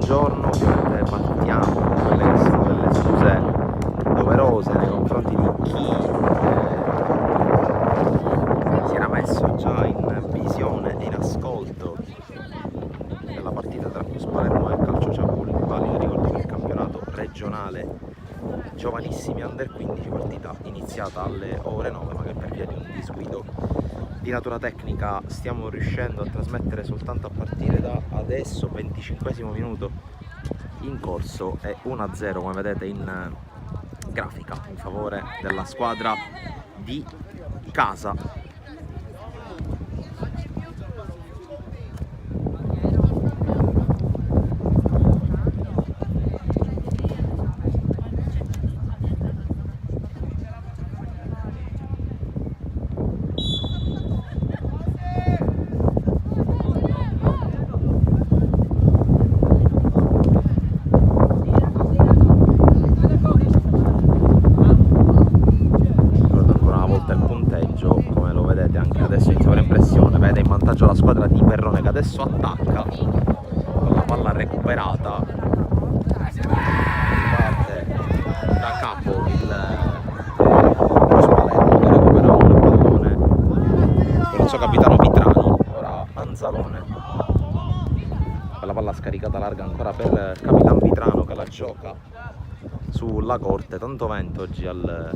buongiorno, ovviamente partiamo con quelle che sono delle scuse doverose nei confronti di chi si era messo già in visione e in ascolto della partita tra Cus Palermo e Calcio Ciapulli, valida, ricordo, il campionato regionale giovanissimi under 15, partita iniziata alle ore 9 ma che per via di un disguido di natura tecnica stiamo riuscendo a trasmettere soltanto a partire da adesso, 25esimo minuto in corso, e 1-0 come vedete in grafica in favore della squadra di casa. Vede in vantaggio la squadra di Perrone che adesso attacca con la palla recuperata, parte da capo il Cus Palermo che recupera un pallone con il suo capitano Vitrano, ora Anzalone, la palla scaricata larga ancora per Capitan Vitrano che la gioca sulla corte. Tanto vento oggi al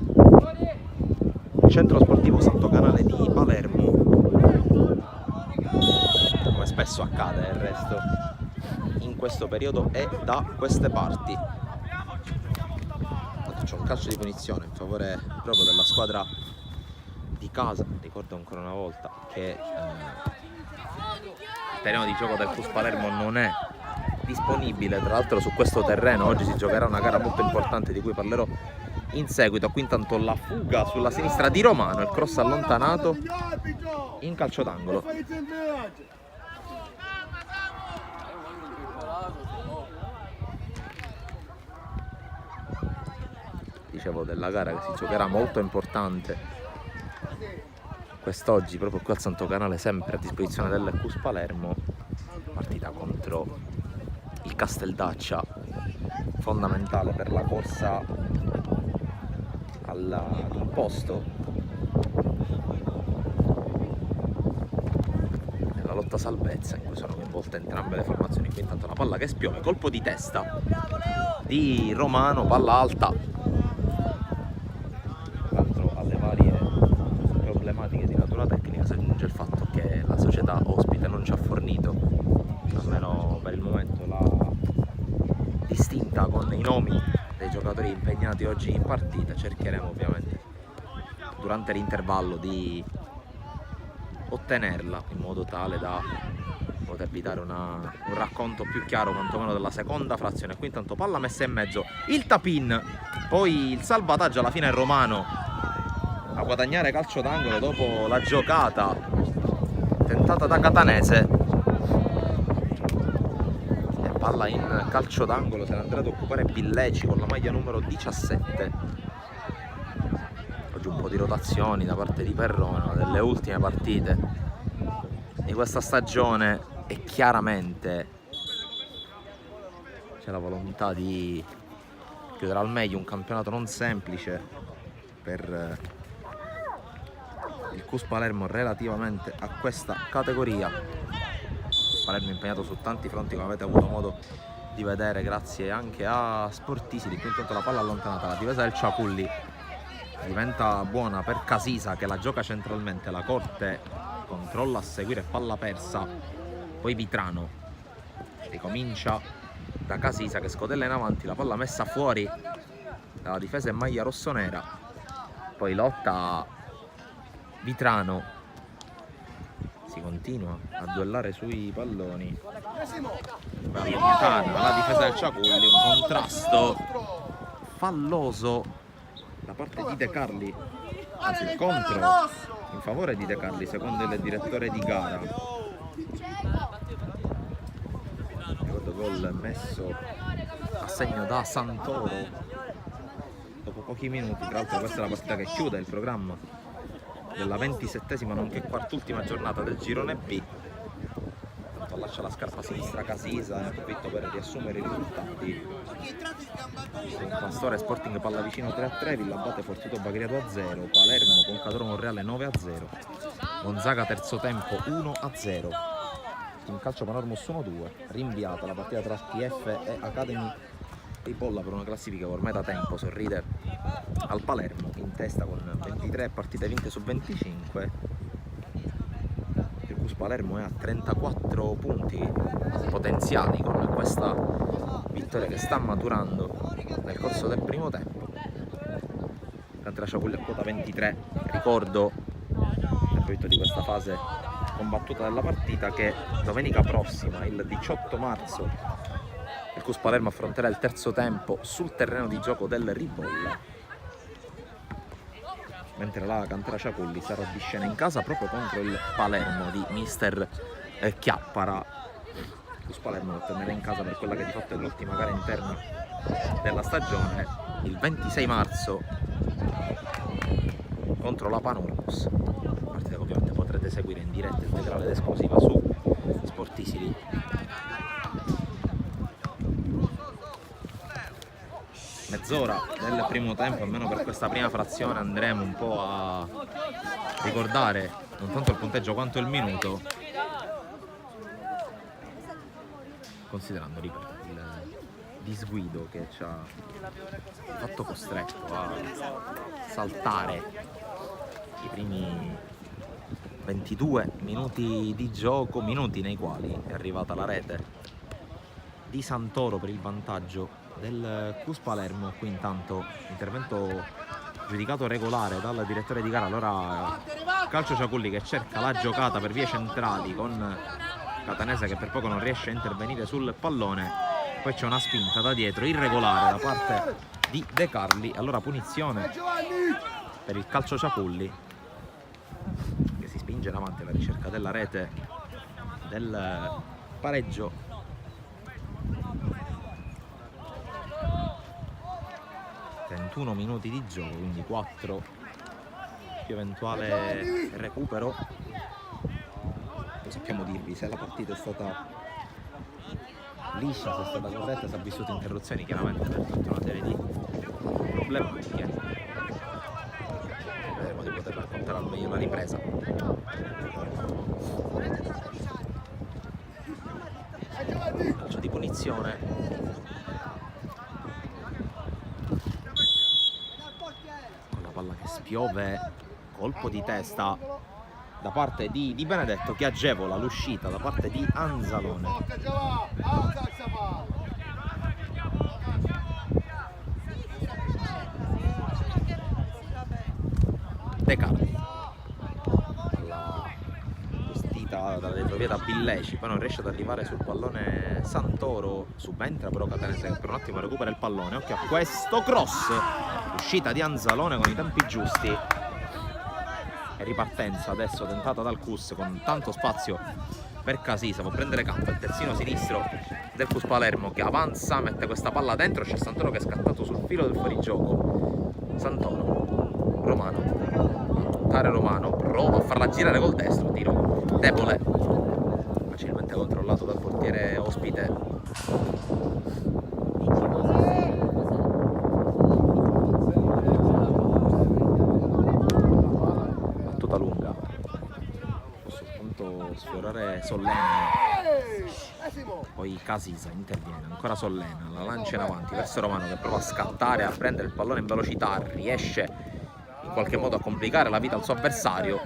centro sportivo Santo Canale di Palermo, come spesso accade del resto in questo periodo e da queste parti. C'è un calcio di punizione in favore proprio della squadra di casa. Ricordo ancora una volta che il terreno di gioco del Cus Palermo non è disponibile, tra l'altro su questo terreno oggi si giocherà una gara molto importante di cui parlerò in seguito. Qui intanto la fuga sulla sinistra di Romano, il cross allontanato in calcio d'angolo. Dicevo della gara che si giocherà molto importante quest'oggi proprio qui al Santo Canale, sempre a disposizione del Cus Palermo, partita contro il Casteldaccia, fondamentale per la corsa all'imposto nella lotta salvezza in cui sono coinvolte entrambe le formazioni. Qui intanto la palla che spiove, colpo di testa di Romano, palla alta. Tra l'altro alle varie problematiche di natura tecnica si aggiunge il fatto che la società ospite non ci ha fornito, almeno per il momento, la distinta con i nomi dei giocatori impegnati oggi in partita. Cercheremo ovviamente durante l'intervallo di ottenerla in modo tale da potervi dare un racconto più chiaro quantomeno della seconda frazione. Qui intanto palla messa in mezzo, il tap-in, poi il salvataggio, alla fine Romano a guadagnare calcio d'angolo dopo la giocata tentata da Catanese. Palla in calcio d'angolo, se ne andrà ad occupare Billeci con la maglia numero 17. Oggi un po' di rotazioni da parte di Perrone, una delle ultime partite di questa stagione, e chiaramente c'è la volontà di chiudere al meglio un campionato non semplice per il Cus Palermo relativamente a questa categoria. Palermo impegnato su tanti fronti, come avete avuto modo di vedere grazie anche a Sportisili. Qui intanto la palla allontanata, la difesa del Ciapulli diventa buona per Casisa che la gioca centralmente, la corte controlla a seguire, palla persa, poi Vitrano ricomincia da Casisa che scodella in avanti, la palla messa fuori dalla difesa in maglia rossonera, poi lotta Vitrano, si continua a duellare sui palloni, allontana la difesa del Ciapulli, un contrasto falloso da parte di De Carli, anzi il contro in favore di De Carli secondo il direttore di gara. Ricordo gol messo a segno da Santoro dopo pochi minuti. Tra l'altro questa è la partita che chiude il programma della 27esima nonché quart'ultima giornata del girone B. allaccia la scarpa sinistra Casisa e approfitto per riassumere i risultati. Pastore Sporting Pallavicino 3-3, Villabate Fortitudo Bagriato 0, Palermo Concadoro Monreale 9-0, Gonzaga terzo tempo 1-0. In calcio Panormus 1-2, rinviata la partita tra TF e Academy di Polla per una classifica che ormai da tempo sorride al Palermo, in testa con 23 partite vinte su 25. Il Cus Palermo è a 34 punti potenziali con questa vittoria che sta maturando nel corso del primo tempo. Cantera Ciapulli a quota 23, ricordo approfitto di questa fase combattuta della partita che domenica prossima, il 18 marzo, il Cus Palermo affronterà il terzo tempo sul terreno di gioco del Ribolla, mentre la Cantera Ciapulli sarà di scena in casa proprio contro il Palermo di mister Chiappara. Il Cus Palermo tornerà in casa per quella che di fatto è l'ultima gara interna della stagione il 26 marzo contro la Panormus, partita che ovviamente potrete seguire in diretta integrale ed esclusiva su Sportisili. Mezz'ora del primo tempo, almeno per questa prima frazione, andremo un po' a ricordare non tanto il punteggio quanto il minuto, considerando, ripeto, il disguido che ci ha fatto costretto a saltare i primi 22 minuti di gioco, minuti nei quali è arrivata la rete di Santoro per il vantaggio del Cus Palermo. Qui intanto intervento giudicato regolare dal direttore di gara. Allora calcio Ciapulli che cerca la giocata per vie centrali con Catanese che per poco non riesce a intervenire sul pallone, poi c'è una spinta da dietro irregolare da parte di De Carli. Allora punizione per il calcio Ciapulli che si spinge in avanti alla ricerca della rete del pareggio. 21 minuti di gioco, quindi 4 più eventuale recupero. Non sappiamo dirvi se la partita è stata liscia, se è stata corretta, se ha vissuto interruzioni, chiaramente per tutta una serie di problematiche. Vedremo di poter raccontare al meglio la ripresa. Calcio di punizione. Che spiove, colpo di testa da parte di Benedetto che agevola l'uscita da parte di Anzalone. De Carli, la gestita dalla retrovia da Billeci, poi non riesce ad arrivare sul pallone Santoro, subentra però Catanese che per un attimo recupera il pallone. Occhio a questo cross, uscita di Anzalone con i tempi giusti e ripartenza adesso tentata dal Cus con tanto spazio per Casisa. Può prendere campo il terzino sinistro del Cus Palermo che avanza, mette questa palla dentro, c'è Santoro che è scattato sul filo del fuorigioco. Santoro, Romano, Tare Romano prova a farla girare col destro, tiro debole, facilmente controllato dal portiere ospite. Lunga, posso soltanto sfiorare Sollena, poi Casisa interviene, ancora Sollena, la lancia in avanti verso Romano che prova a scattare, a prendere il pallone in velocità, riesce in qualche modo a complicare la vita al suo avversario,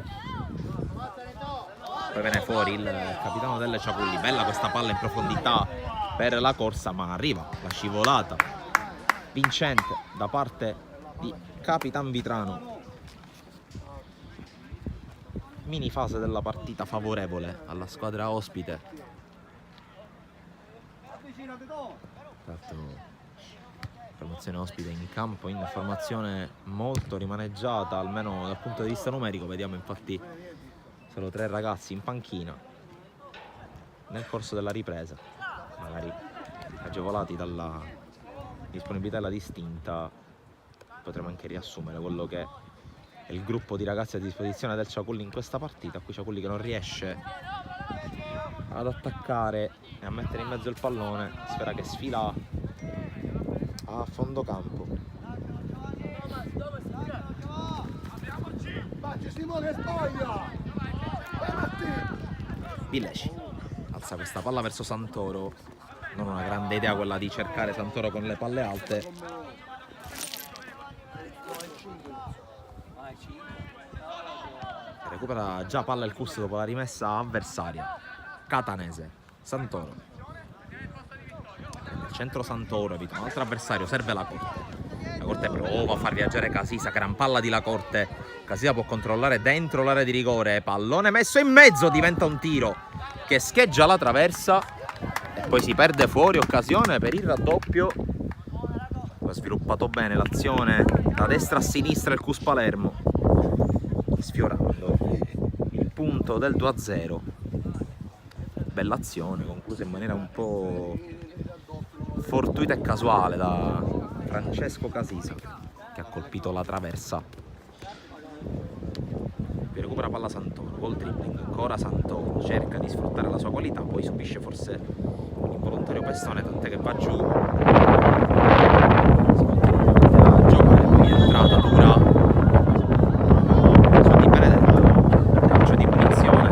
poi viene fuori il capitano del Ciapulli. Bella questa palla in profondità per la corsa, ma arriva la scivolata vincente da parte di Capitan Vitrano. Mini fase della partita favorevole alla squadra ospite. Tanto formazione ospite in campo in formazione molto rimaneggiata, almeno dal punto di vista numerico. Vediamo infatti solo 3 ragazzi in panchina nel corso della ripresa, magari agevolati dalla disponibilità e la distinta. Potremo anche riassumere quello che è il gruppo di ragazzi a disposizione del Ciapulli in questa partita. Qui Ciapulli che non riesce ad attaccare e a mettere in mezzo il pallone, Sfera che sfila a fondo campo. Bileci alza questa palla verso Santoro, non una grande idea quella di cercare Santoro con le palle alte. Recupera già palla il Cus dopo la rimessa avversaria. Catanese, Santoro, nel centro Santoro, evita un altro avversario, serve la Corte prova a far viaggiare Casisa, gran palla di La Corte. Casisa può controllare dentro l'area di rigore, pallone messo in mezzo, diventa un tiro che scheggia la traversa e poi si perde fuori, occasione per il raddoppio. Ha sviluppato bene l'azione da destra a sinistra il Cus Palermo, sfiorando il punto del 2-0. Bella azione, conclusa in maniera un po' fortuita e casuale da Francesco Casisa, che ha colpito la traversa. Poi recupera palla Santoro, col dribbling, ancora Santoro, cerca di sfruttare la sua qualità, poi subisce forse un involontario pestone, tant'è che va giù. Si continua a giocare, poi entrata dura su Di Benedetto, calcio di punizione.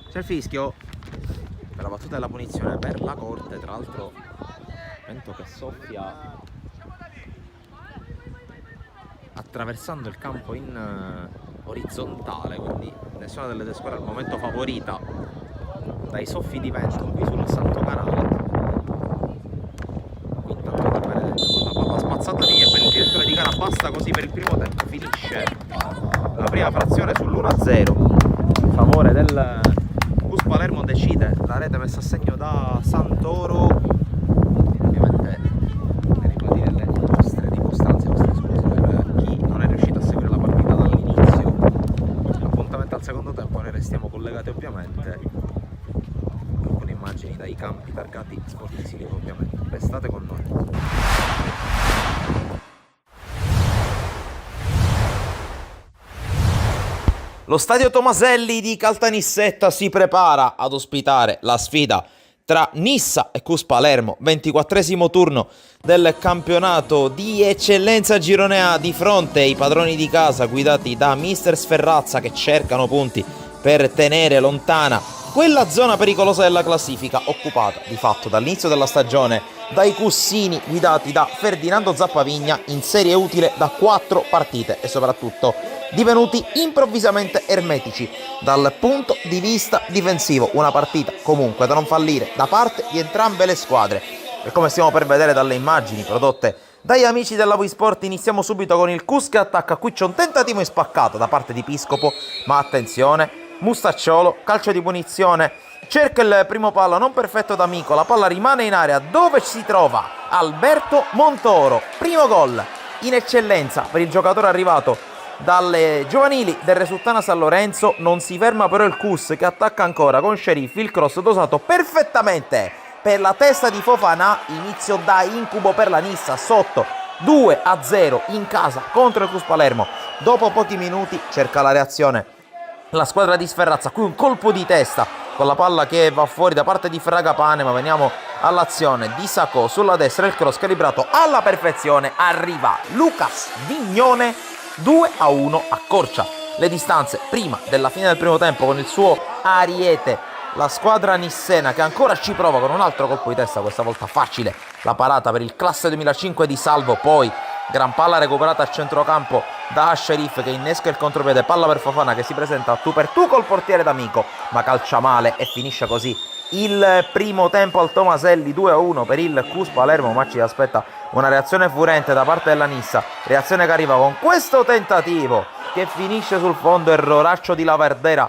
C'è il fischio per la battuta della punizione per La Corte, tra l'altro vento che soffia attraversando il campo in orizzontale, quindi nessuna delle due squadre al momento favorita dai soffi di vento qui sul Santo Canale. Intanto Di Benedetto con la palla spazzata via per il direttore di gara, basta così per il primo tempo, finisce la prima frazione sull'1-0 in favore del Cus Palermo. Decide la rete messa a segno da Santoro, ovviamente per ribadire le nostre ricostanze, le nostre scuse per chi non è riuscito a seguire la partita dall'inizio. Appuntamento al secondo tempo, noi restiamo collegati ovviamente, alcune immagini dai campi targati Sportisili ovviamente, restate con noi. Lo stadio Tomaselli di Caltanissetta si prepara ad ospitare la sfida tra Nissa e Cus Palermo, 24esimo turno del campionato di eccellenza Girone A. Di fronte i padroni di casa guidati da mister Sferrazza, che cercano punti per tenere lontana quella zona pericolosa della classifica, occupata di fatto dall'inizio della stagione dai cussini guidati da Ferdinando Zappavigna, in serie utile da 4 partite e soprattutto divenuti improvvisamente ermetici dal punto di vista difensivo. Una partita comunque da non fallire da parte di entrambe le squadre, e come stiamo per vedere dalle immagini prodotte dagli amici della Wii Sport, iniziamo subito con il Cus che attacca. Qui c'è un tentativo in spaccato da parte di Piscopo, ma attenzione, Mustacciolo, calcio di punizione, cerca il primo palo non perfetto da Mico, la palla rimane in area dove si trova Alberto Montoro. Primo gol in eccellenza per il giocatore arrivato dalle giovanili del Resultana San Lorenzo. Non si ferma però il Cus, che attacca ancora con Sceriffi, il cross dosato perfettamente per la testa di Fofana. Inizio da incubo per la Nissa, sotto 2-0 in casa contro il Cus Palermo. Dopo pochi minuti cerca la reazione la squadra di Sferrazza, qui un colpo di testa con la palla che va fuori da parte di Fragapane, ma veniamo all'azione di Sacco sulla destra, il cross calibrato alla perfezione, arriva Lucas Vignone, 2-1, accorcia le distanze prima della fine del primo tempo con il suo ariete. La squadra nissena che ancora ci prova con un altro colpo di testa, questa volta facile la parata per il classe 2005 di Salvo, poi gran palla recuperata a centrocampo da Scerif che innesca il contropiede, palla per Fofana che si presenta tu per tu col portiere d'Amico, ma calcia male e finisce così il primo tempo al Tomaselli. 2-1 per il Cus Palermo, ma ci aspetta una reazione furente da parte della Nissa, reazione che arriva con questo tentativo che finisce sul fondo, erroraccio di Lavardera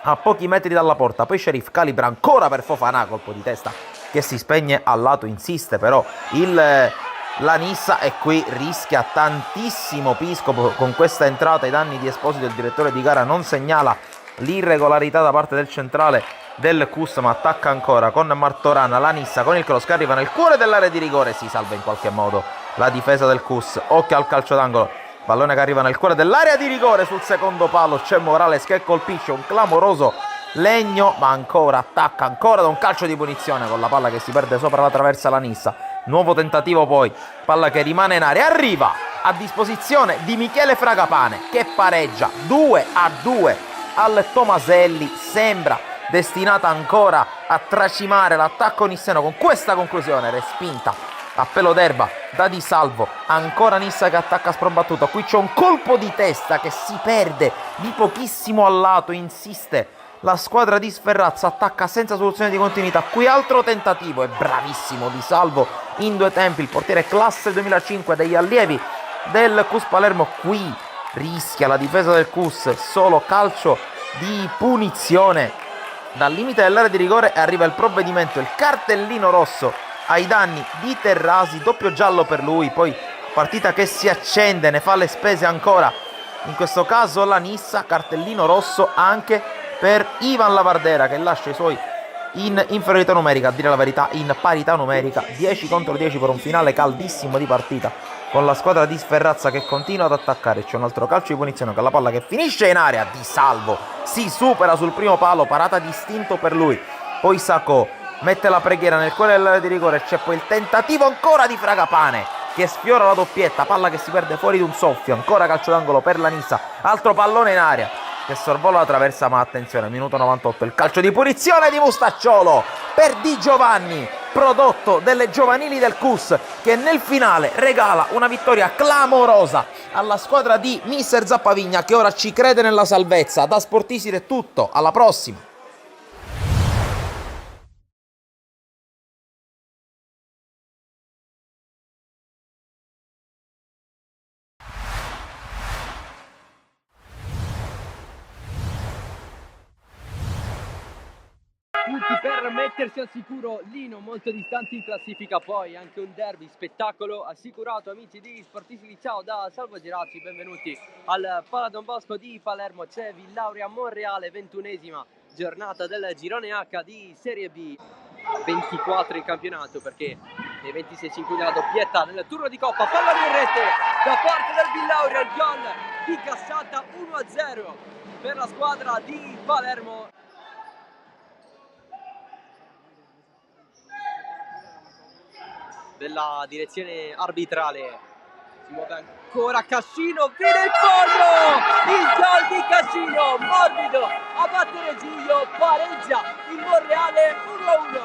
a pochi metri dalla porta. Poi Sheriff calibra ancora per Fofana, colpo di testa che si spegne al lato, insiste però la Nissa, e qui rischia tantissimo Piscopo con questa entrata ai danni di Esposito. Il direttore di gara non segnala l'irregolarità da parte del centrale del Cus, ma attacca ancora con Martorana. La Nissa con il cross che arriva nel cuore dell'area di rigore, si salva in qualche modo la difesa del Cus. Occhio al calcio d'angolo, pallone che arriva nel cuore dell'area di rigore. Sul secondo palo c'è Morales che colpisce un clamoroso legno, ma ancora attacca, ancora da un calcio di punizione con la palla che si perde sopra la traversa la Nissa. Nuovo tentativo poi, palla che rimane in aria, arriva a disposizione di Michele Fragapane che pareggia 2-2 al Tomaselli. Sembra destinata ancora a tracimare l'attacco nisseno con questa conclusione respinta a pelo d'erba da Di Salvo. Ancora Nissa che attacca sprombattuto, qui c'è un colpo di testa che si perde di pochissimo al lato, insiste la squadra di Sferrazza, attacca senza soluzione di continuità. Qui altro tentativo, è bravissimo Di Salvo in due tempi, il portiere classe 2005 degli allievi del Cus Palermo. Qui rischia la difesa del Cus, solo calcio di punizione dal limite dell'area di rigore e arriva il provvedimento, il cartellino rosso ai danni di Terrasi, doppio giallo per lui. Poi partita che si accende, ne fa le spese ancora in questo caso la Nissa, cartellino rosso anche per Ivan Lavardera che lascia i suoi in inferiorità numerica, a dire la verità in parità numerica, 10-10 per un finale caldissimo di partita con la squadra di Sferrazza che continua ad attaccare. C'è un altro calcio di punizione con la palla che finisce in area. Di Salvo si supera sul primo palo, parata distinto per lui. Poi Sacco mette la preghiera nel cuore dell'area di rigore. C'è poi il tentativo ancora di Fragapane che sfiora la doppietta, palla che si perde fuori di un soffio. Ancora calcio d'angolo per la Nissa, altro pallone in aria che sorvola la traversa, ma attenzione, minuto 98, il calcio di punizione di Mustacciolo per Di Giovanni, prodotto delle giovanili del Cus, che nel finale regala una vittoria clamorosa alla squadra di Mister Zappavigna, che ora ci crede nella salvezza. Da Sportisir è tutto, alla prossima! Punti per mettersi al sicuro, Lino molto distante in classifica, poi anche un derby spettacolo assicurato. Amici di Sportisili, ciao da Salvo Gerazzi, benvenuti al Pala Don Bosco di Palermo. C'è Villauria Monreale, 21esima giornata del girone H di Serie B, 24 in campionato perché nei 26 si include la doppietta nel turno di Coppa. Palla in rete da parte del Villauria, il gol di Cassata, 1-0 per la squadra di Palermo. Della direzione arbitrale si muove ancora Cascino, fino in fondo il gol di Cascino, morbido a battere Giglio, pareggia il Monreale 1-1.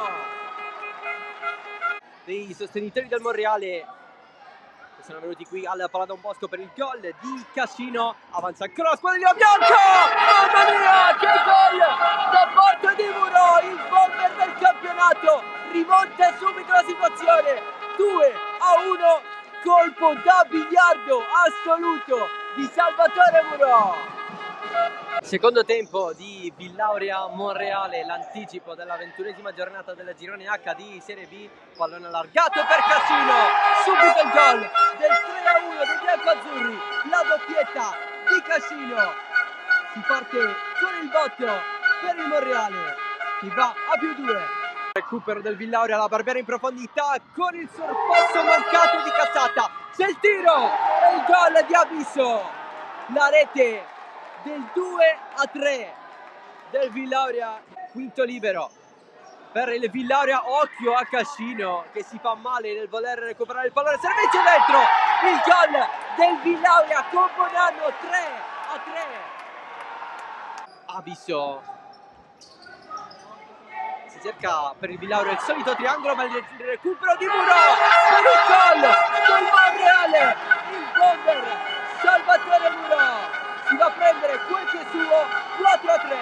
Dei sostenitori del Monreale che sono venuti qui al Pala Don Bosco per il gol di Cascino. Avanza ancora la squadra di Bianco, mamma mia che gol da parte di Muro, il bomber del campionato, rimonta subito la situazione, 2-1, colpo da biliardo assoluto di Salvatore Muro. Secondo tempo di Villauria Monreale, l'anticipo della 21esima giornata della girone H di Serie B. Pallone allargato per Cascino, subito il gol del 3-1 dei biancoazzurri, la doppietta di Cascino. Si parte con il botto per il Monreale, che va a +2. Recupero del Villauria, la Barbera in profondità con il sorpasso mancato di Cassata. C'è il tiro e il gol di Abisso, la rete del 2-3 del Villauria. Quinto libero per il Villauria, occhio a Cascino che si fa male nel voler recuperare il pallone, servizio dentro, il gol del Villauria con Bonanno, 3-3. Abisso cerca per il Villauria il solito triangolo, ma il recupero di Muro per il gol del Monreale, il bomber Salvatore Muro si va a prendere quel che è suo, 4-3.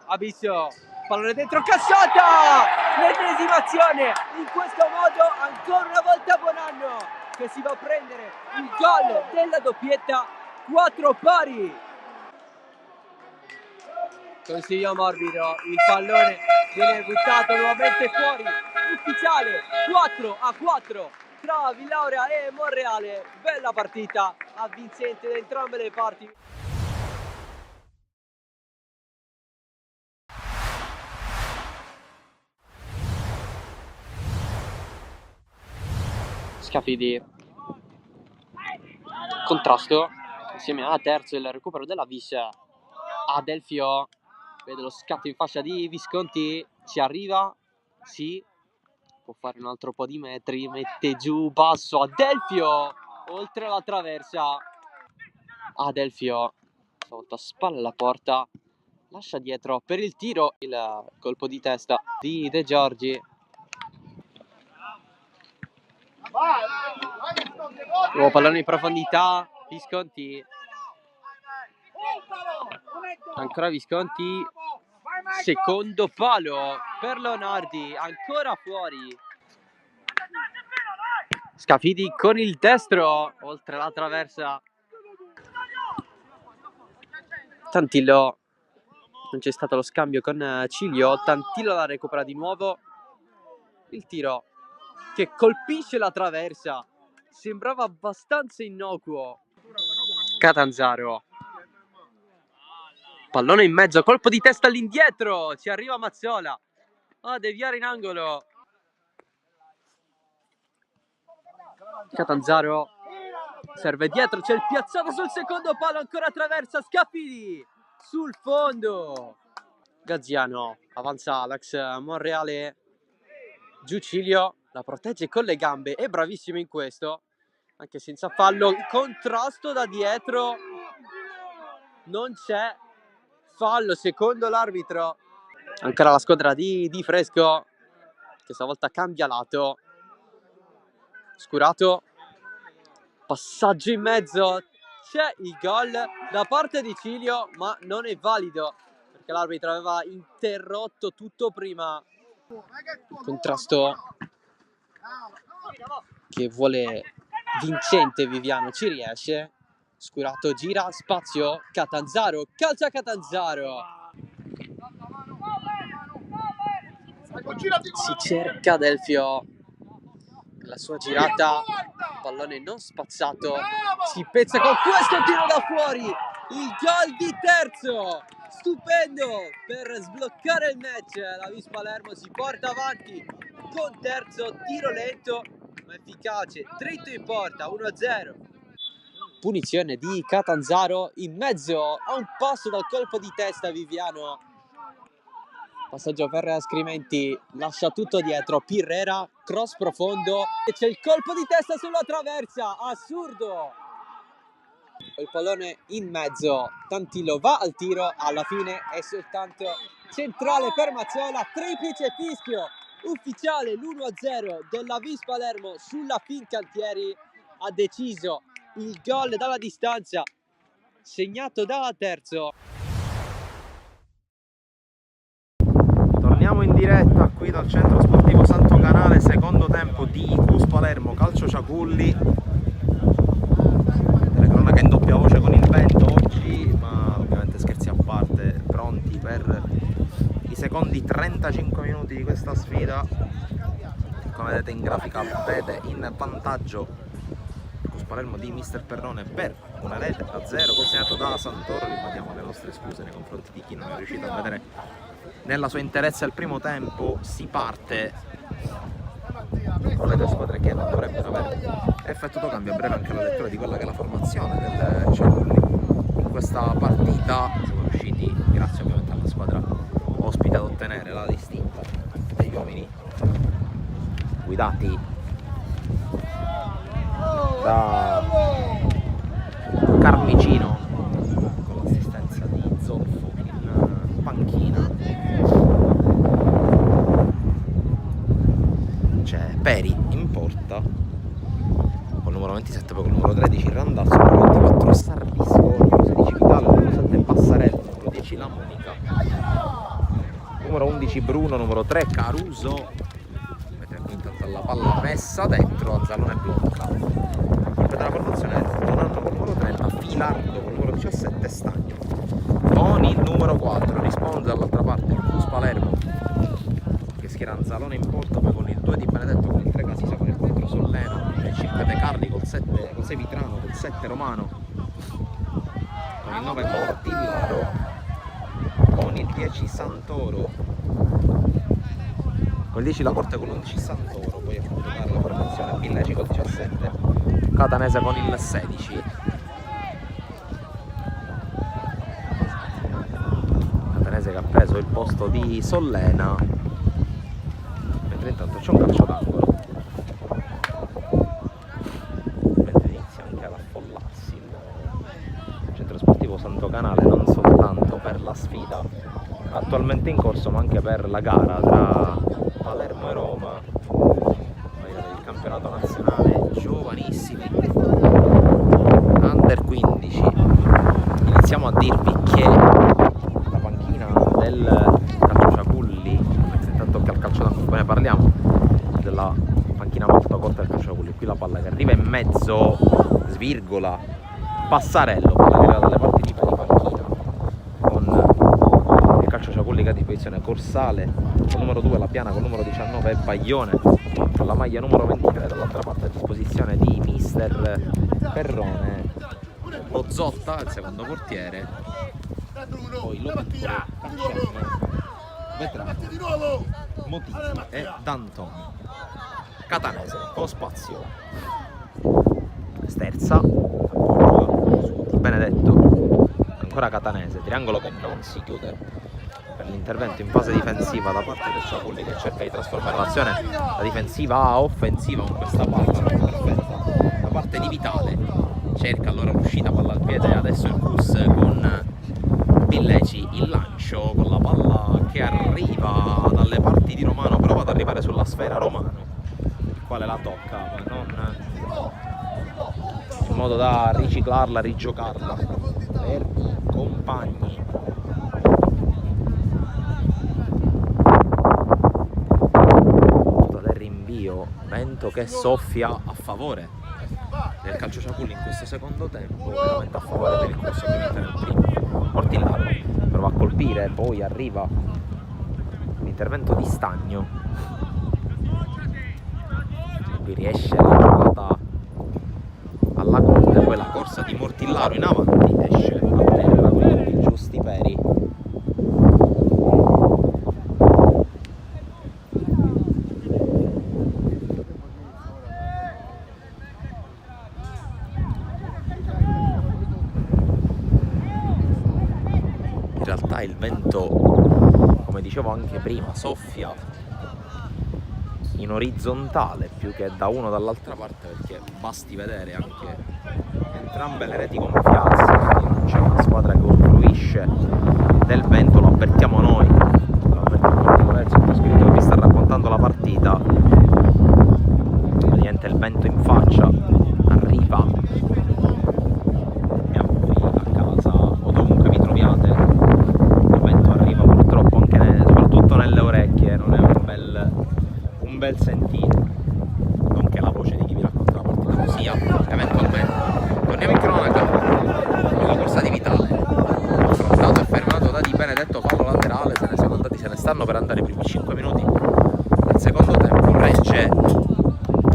Abisso, pallone dentro, Cassata, l'ennesima azione, in questo modo ancora una volta Bonanno che si va a prendere il gol della doppietta, 4 pari. Consiglio morbido, il pallone viene buttato nuovamente fuori, ufficiale 4-4 tra Villauria e Monreale. Bella partita, avvincente da entrambe le parti. Scafidi, contrasto insieme a Terzo, il recupero della Vis. Adelfio vede lo scatto in fascia di Visconti, ci arriva, sì, può fare un altro po' di metri, mette giù basso Adelfio oltre la traversa. Adelfio stavolta spalla alla porta, lascia dietro per il tiro, il colpo di testa di De Giorgi. Nuovo pallone in profondità, Visconti, ancora Visconti, secondo palo per Leonardi, ancora fuori. Scafidi con il destro oltre la traversa. Tantillo, non c'è stato lo scambio con Ciglio, Tantillo la recupera di nuovo, il tiro che colpisce la traversa, sembrava abbastanza innocuo. Catanzaro, pallone in mezzo, colpo di testa all'indietro, ci arriva Mazzola a deviare in angolo. Catanzaro serve dietro, c'è il piazzato sul secondo palo, ancora traversa, Scafidi sul fondo. Gaziano, avanza l'ex Monreale, Giucilio la protegge con le gambe, è bravissimo in questo, anche senza fallo. Contrasto da dietro, non c'è fallo secondo l'arbitro. Ancora la squadra di Fresco che stavolta cambia lato. Scurato, passaggio in mezzo, c'è il gol da parte di Cilio, ma non è valido perché l'arbitro aveva interrotto tutto prima. Contrasto che vuole vincente Viviano, ci riesce. Scurato, gira, spazio, Catanzaro, calcia Catanzaro. Si cerca Adelfio, la sua girata, pallone non spazzato, si pezza con questo tiro da fuori, il gol di Terzo, stupendo per sbloccare il match. La Vis Palermo si porta avanti con Terzo, tiro lento ma efficace, dritto in porta, 1-0. Punizione di Catanzaro in mezzo a un passo dal colpo di testa Viviano. Passaggio per Scrimenti, lascia tutto dietro, Pirrera, cross profondo e c'è il colpo di testa sulla traversa, assurdo! Il pallone in mezzo, Tantillo va al tiro, alla fine è soltanto centrale per Mazzola, triplice fischio, ufficiale l'1-0 della Vis Palermo sulla Fincantieri, ha deciso il gol dalla distanza, segnato da Terzo. Torniamo in diretta qui dal centro sportivo Santo Canale, secondo tempo di Vis Palermo Calcio Ciaculli. Telecronaca in doppia voce con il vento oggi, ma ovviamente scherzi a parte, pronti per i secondi 35 minuti di questa sfida. Come vedete in grafica vede in vantaggio Vis Palermo di Mister Perrone per una rete a 0 consegnato da Santoro. Ribadiamo le nostre scuse nei confronti di chi non è riuscito a vedere nella sua interezza il primo tempo. Si parte con le due squadre che non dovrebbero aver effettuato cambio. A breve anche la lettura di quella che è la formazione del Ciaculli in questa partita. Siamo riusciti, grazie ovviamente alla squadra ospite, ad ottenere la distinta degli uomini guidati da Carnicino, con l'assistenza di Zolfo in panchina. C'è Peri in porta col numero 27, poi col numero 13 Randazzo, il numero 24 Sarlisco, il numero 16 Vitale, il numero 7 Passarello, il numero 10 La Monica, numero 11 Bruno, numero 3 Caruso. Vedete qui intanto la palla messa dentro, Azzalone blocca. della formazione Donanno col numero 30, Filardo col numero 17, Stagno con il numero 4. Risponde dall'altra parte il Cus Palermo, che schiera Anzalone in porta, poi con il 2 di Benedetto, con il 3 Casisa, con il 4 Solleno, con il 5 De Carli, col 6 Vitrano, col 7 Romano, con il 9 Mortillaro, con il 10 Santoro, con il 10 La Corte, con l'11 Santoro, poi a completare la formazione Villeci col 17, Catanese con il 16. Catanese che ha preso il posto di Sollena, mentre intanto c'è un calcio d'angolo, mentre inizia anche ad affollarsi il centro sportivo Santo Canale, non soltanto per la sfida attualmente in corso ma anche per la gara tra Palermo e Roma, il campionato nazionale giovanissimi under 15. Iniziamo a dirvi che la panchina del Calciaciaculli, intanto che al calcio d'angolo poi ne parliamo, della panchina molto corta del Calciaciaculli, qui la palla che arriva in mezzo, svirgola, Passarello, palla che arriva dalle parti di panchina, con il Calciaciaculli che è di posizione Corsale con numero 2, La Piana con numero 19 e Baglione con la maglia numero 23 dall'altra parte, a disposizione di mister Perrone, Bozzotta il secondo portiere, poi Lopetto, Caccione, Vetrano, Motini e D'Antoni. Catanese con spazio, sterza di Benedetto, ancora Catanese, triangolo che non si chiude per l'intervento in fase difensiva da parte del Ciaculli, che cerca di trasformare l'azione da difensiva a offensiva con questa palla non perfetta da parte di Vitale. Cerca allora l'uscita, palla al piede, adesso il Cus con Villeci, il lancio con la palla che arriva dalle parti di Romano, prova ad arrivare sulla sfera Romano, il quale la tocca ma non in modo da riciclarla, rigiocarla per i compagni. Del rinvio, vento che soffia a favore del Calciaciaculli in questo secondo tempo, veramente a favore del corso ovviamente nel primo. Mortillaro prova a colpire, poi arriva l'intervento di Stagno, qui riesce la giocata alla corte, poi la corsa di Mortillaro in avanti, esce a terra con i tempi giusti Peri. In realtà il vento, come dicevo anche prima, soffia in orizzontale più che da uno dall'altra parte, perché basti vedere anche entrambe le reti gonfiarsi, non c'è una squadra che usufruisce del vento, lo avvertiamo noi, lo avvertiamo anche il sottoscritto che vi sta raccontando la partita. Praticamente il vento in faccia arriva, e a voi a casa o dovunque vi troviate il vento arriva purtroppo anche soprattutto nelle orecchie, non è un bel sentire, nonché la voce di chi vi racconta la partita, sia eventualmente. Torniamo in cronaca con la corsa di Vitale, affrontato e fermato da Di Benedetto, fallo laterale, se ne stanno per andare i primi 5 minuti del secondo tempo. Regge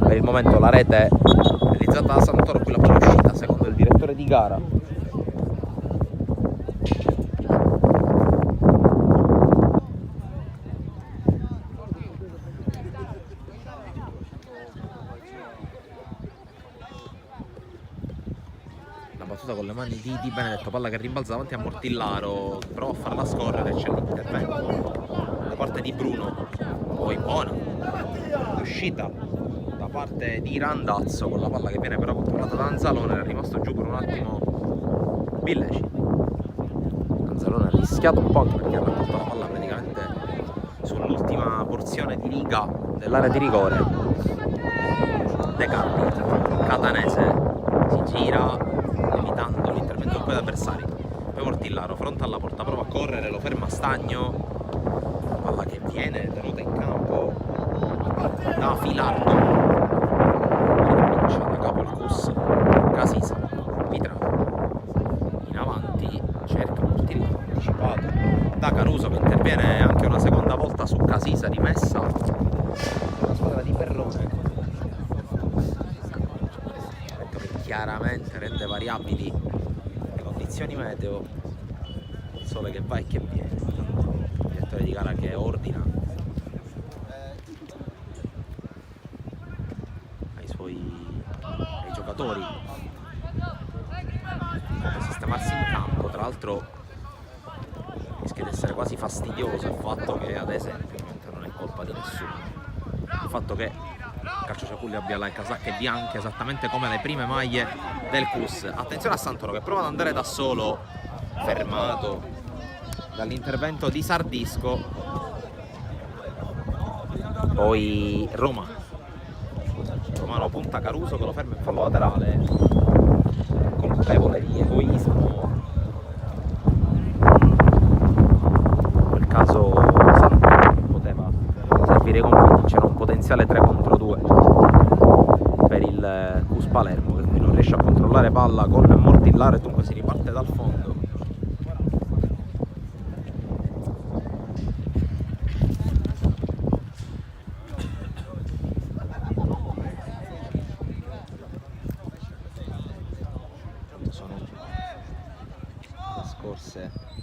per il momento la rete realizzata da Santoro, qui la palla uscita secondo il direttore di gara. Battuta con le mani di Benedetto, palla che rimbalza davanti a Mortillaro, prova a farla scorrere, c'è l'intervento da parte di Bruno, poi buona uscita da parte di Randazzo con la palla che viene però controllata da Anzalone, è rimasto giù per un attimo Villeci. Anzalone ha rischiato un po' anche perché ha raccolto la palla praticamente sull'ultima porzione di riga dell'area di rigore. De Carli, Catanese si gira evitando l'intervento di quegli avversari, poi Mortillaro fronte alla porta, prova a correre, lo ferma Stagno, palla che viene tenuta in campo da Filardo, ricomincia da capo il Cus. chiaramente rende variabili le condizioni meteo, il sole che va e che viene, il direttore di gara che ordina ai giocatori come sistemarsi in campo. Tra l'altro rischia di essere quasi fastidioso il fatto che, ad esempio, non è colpa di nessuno, il fatto che Calcio Ciaculli abbia le casacche bianche esattamente come le prime maglie del CUS. Attenzione a Santoro che prova ad andare da solo, fermato dall'intervento di Sardisco. Poi Romano punta Caruso che lo ferma in fallo laterale, colpevole di egoismo. In quel caso Santoro poteva servire con più, c'era un potenziale 3 contro 2 per il CUS Palermo, che qui non riesce a controllare palla con Mortillaro e dunque si riparte dal fondo.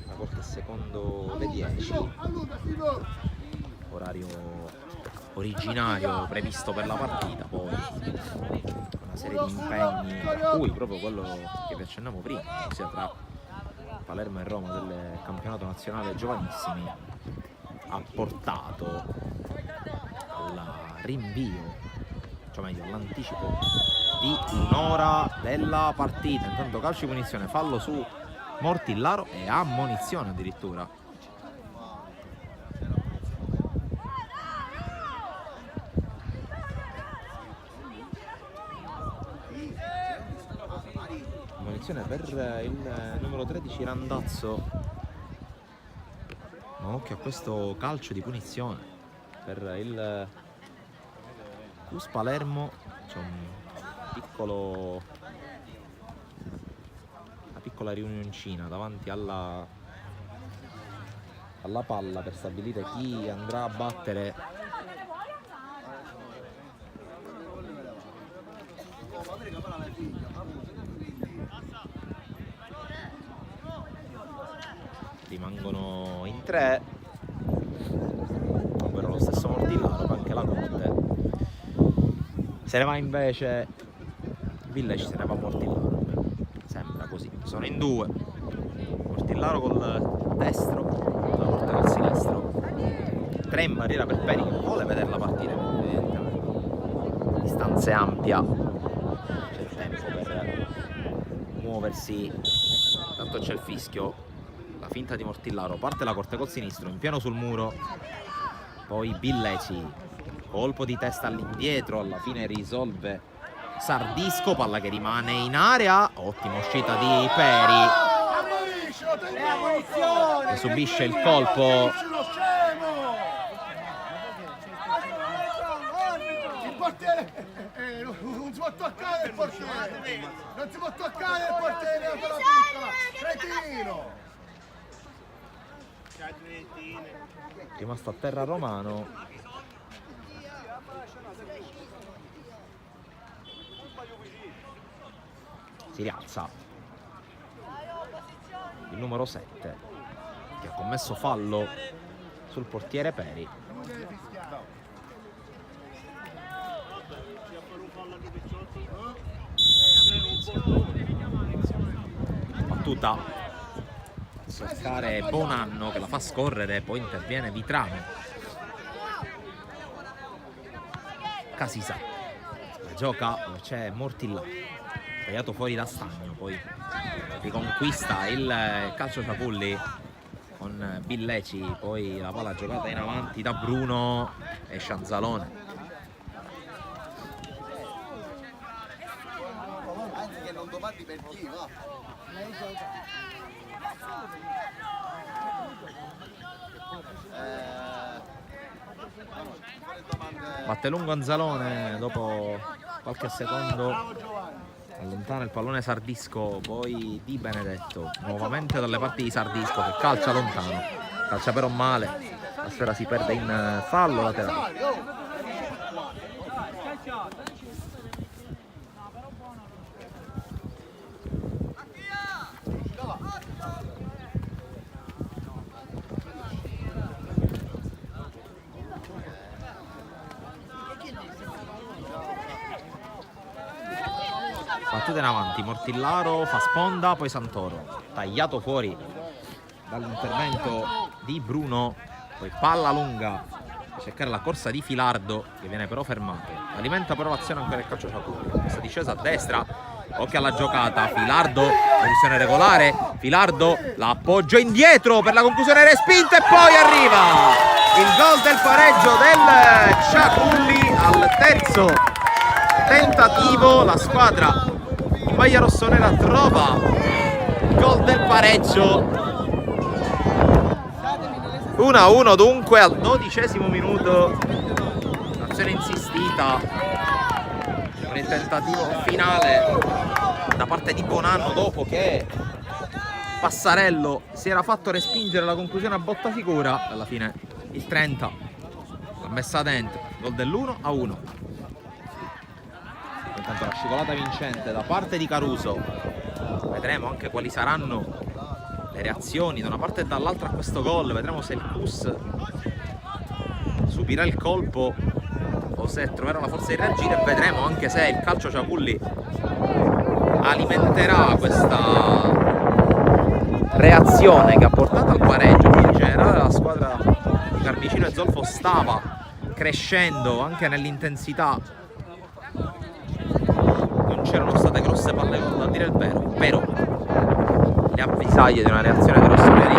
La corte è secondo le 10, orario originario previsto per la partita, poi una serie di impegni, tra cui proprio quello che vi accennavo prima, ossia tra Palermo e Roma del campionato nazionale giovanissimi, ha portato al rinvio, cioè meglio all'anticipo di un'ora della partita. Intanto calcio di punizione, fallo su Mortillaro e ammonizione addirittura. Ammonizione per il numero 13 Randazzo. Ma occhio a questo calcio di punizione per il CUS Palermo. C'è una piccola riunioncina davanti alla palla per stabilire chi andrà a battere rimangono in 3, ovvero lo stesso Mortillaro che anche la corte. Se ne va invece Village, se ne va Mortillaro, sembra così. Sono in 2, Mortillaro col destro, la corte col sinistro, 3 in barriera per Peri che vuole vedere la partita, evidentemente distanza ampia, c'è il tempo per muoversi. Tanto c'è il fischio, la finta di Mortillaro, parte la corte col sinistro in pieno sul muro, poi Billeci, colpo di testa all'indietro, alla fine risolve Sardisco, palla che rimane in area, ottima uscita di Peri che subisce il colpo. Il portiere non si può toccare il portiere, non si può toccare il portiere per la piccola, cretino. Rimasto a terra Romano. Si rialza il numero 7 che ha commesso fallo sul portiere Peri. Battuta a cercare Bonanno che la fa scorrere, poi interviene Vitrano. Casisa la gioca, c'è Mortillaro tagliato fuori da Stagno, poi riconquista il calcio Ciaculli con Billeci, poi la palla giocata in avanti da Bruno e Scianzalone. Anzi che non domandi per chi va. Batte lungo Anzalone, dopo qualche secondo allontana il pallone Sardisco, poi Di Benedetto nuovamente dalle parti di Sardisco che calcia lontano, calcia però male, la sfera si perde in fallo laterale. battuta in avanti, Mortillaro fa sponda, poi Santoro, tagliato fuori dall'intervento di Bruno, poi palla lunga a cercare la corsa di Filardo che viene però fermato, alimenta però l'azione ancora il calcio Ciaculli, questa discesa a destra, occhio alla giocata, Filardo, posizione regolare, Filardo la appoggia indietro per la conclusione respinta e poi arriva il gol del pareggio del Ciaculli al terzo tentativo, la squadra in maglia rossonera trova il gol del pareggio. 1-1 dunque al 12° minuto, azione insistita con il tentativo finale da parte di Bonanno dopo che Passarello si era fatto respingere la conclusione a botta sicura. Alla fine il 30 l'ha messa dentro, gol dell'1-1. Intanto la scivolata vincente da parte di Caruso, vedremo anche quali saranno le reazioni da una parte e dall'altra a questo gol, vedremo se il Cus subirà il colpo o se troverà la forza di reagire, vedremo anche se il calcio Ciaculli alimenterà questa reazione che ha portato al pareggio. In generale la squadra di Carmicino e Zolfo stava crescendo anche nell'intensità, non c'erano state grosse palle gol a dire il vero, però le avvisaglie di una reazione dei rossoneri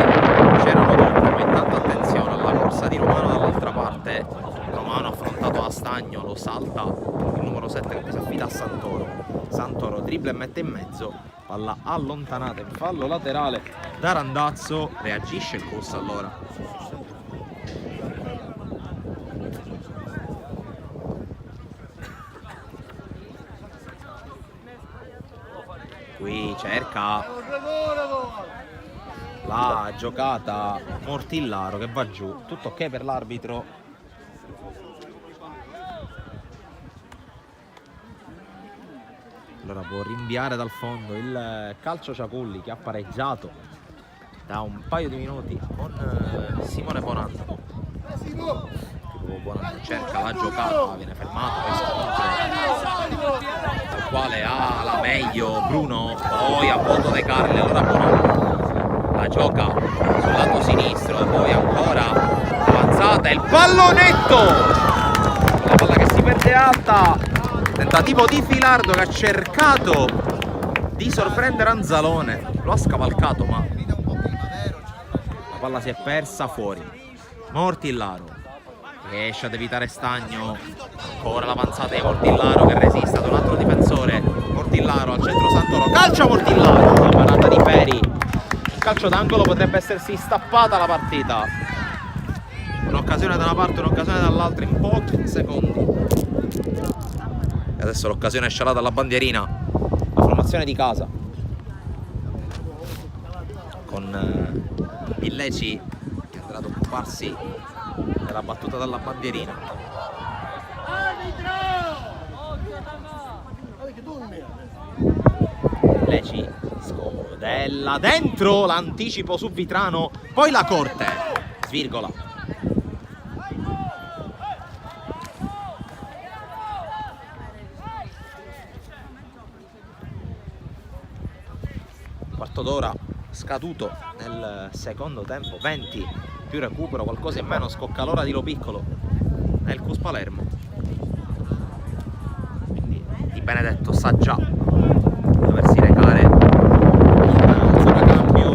c'erano dunque. Ma intanto attenzione alla corsa di Romano dall'altra parte, Romano affrontato da Stagno, lo salta il numero 7 che si affida a Santoro, Santoro dribbla e mette in mezzo, palla allontanata in fallo laterale da Randazzo, reagisce il Cus allora. Qui cerca la giocata Mortillaro che va giù, tutto ok per l'arbitro. Allora può rinviare dal fondo il calcio Ciaculli che ha pareggiato da un paio di minuti con Simone Bonanno. Bonanno cerca la giocata, viene fermato, poi scontro dal quale ha la meglio Bruno, poi a voto De Carli, allora Bonanno la gioca sul lato sinistro e poi ancora avanzata, il pallonetto, la palla che si perde alta, tentativo di Filardo che ha cercato di sorprendere Anzalone, lo ha scavalcato ma la palla si è persa fuori. Mortillaro riesce ad evitare Stagno, ancora l'avanzata di Mortillaro che resiste ad un altro difensore, Mortillaro al centro Santoro, calcio Mortillaro, la parata di Peri, il calcio d'angolo, potrebbe essersi stappata la partita, un'occasione da una parte, un'occasione dall'altra in pochi secondi. E adesso l'occasione è scialata alla bandierina, la formazione di casa con Villeci che andrà ad occuparsi della battuta dalla bandierina. Villeci scodella dentro, l'anticipo su Vitrano, poi la corte, svirgola. Quarto d'ora scaduto nel secondo tempo, 20 più recupero, qualcosa in meno, scocca l'ora di Lo Piccolo nel Cus Palermo, quindi Di Benedetto sa già doversi recare in zona cambio,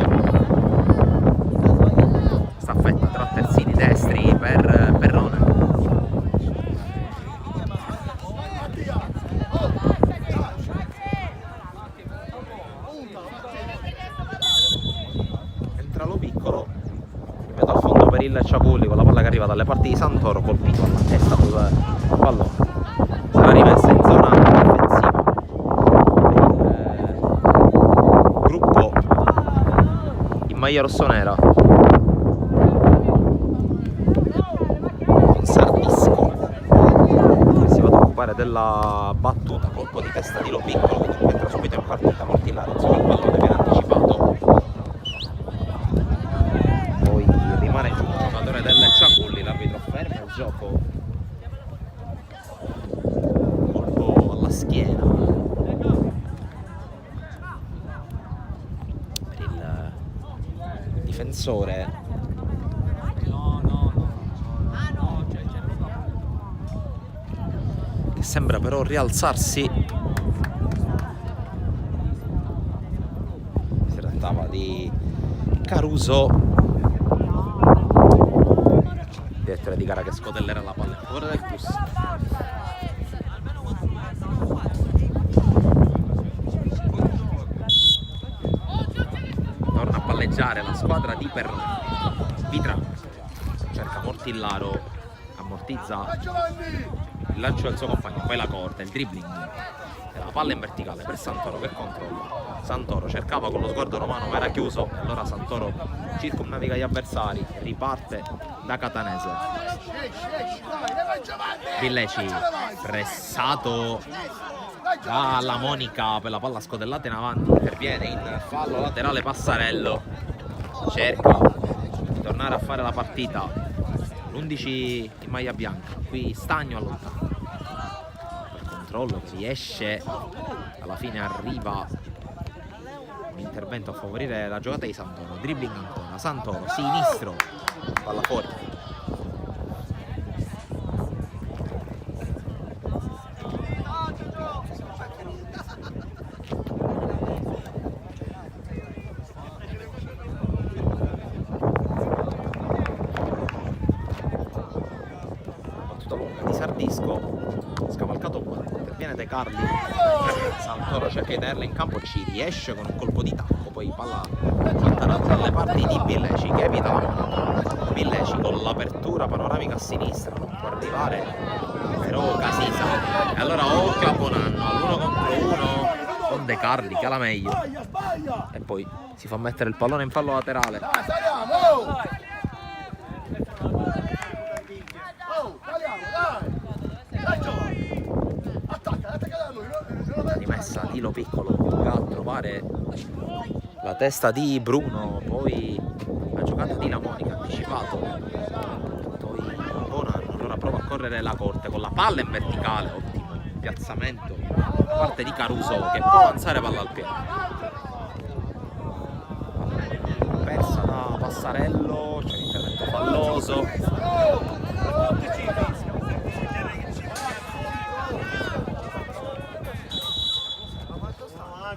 staffetta tra terzini destri per Perrone. Entra Lo Piccolo dal fondo per il Ciaculli con la palla che arriva dalle parti di Santoro, colpito alla testa sul pallone, sarà rimessa in zona offensiva il gruppo in maglia rossonera con Sardisco che si va ad occupare della battuta, colpo di testa di Lo Piccolo che entra subito in partita. Mortillaro, insomma il pallone viene anticipato, rimane giù il giocatore del Ciaculli, l'arbitro ferma il gioco, colpo alla schiena difensore che sembra però rialzarsi. Si trattava di Caruso, direttore di gara che scotellerà la palla in favore del Cus. Torna a palleggiare la squadra di Perroni. Vitrano cerca Mortillaro, ammortizza il lancio del suo compagno, poi la corta, il dribbling e la palla in verticale per Santoro che controlla. Santoro cercava con lo sguardo romano ma era chiuso, allora Santoro circumnaviga gli avversari, riparte da Catanese. Villeci pressato dalla Monica per la palla scodellata in avanti, interviene in fallo laterale Passarello, cerca di tornare a fare la partita l'11 in maglia bianca, qui Stagno allontana il controllo che riesce, alla fine arriva un intervento a favorire la giocata di Santoro, dribbling ancora, Santoro sinistro, palla fuori. Scavalcato qua, interviene De Carli, Santoro cerca di tenerla in campo, ci riesce con un colpo di tacco, poi palla allontanata dalle parti di Villeci che evita la Monaco. Villeci con l'apertura panoramica a sinistra, non può arrivare però Casisa, e allora occhio a Bonanno, all'1 contro 1 con De Carli che ha la meglio e poi si fa mettere il pallone in fallo laterale. Rimessa di Lo Piccolo, va a trovare la testa di Bruno, poi la giocata di La Monica, anticipato, poi Bonanno, allora prova a correre la corte con la palla in verticale, ottimo piazzamento da parte di Caruso che può avanzare palla al piede, persa da Passarello, c'è l'intervento falloso.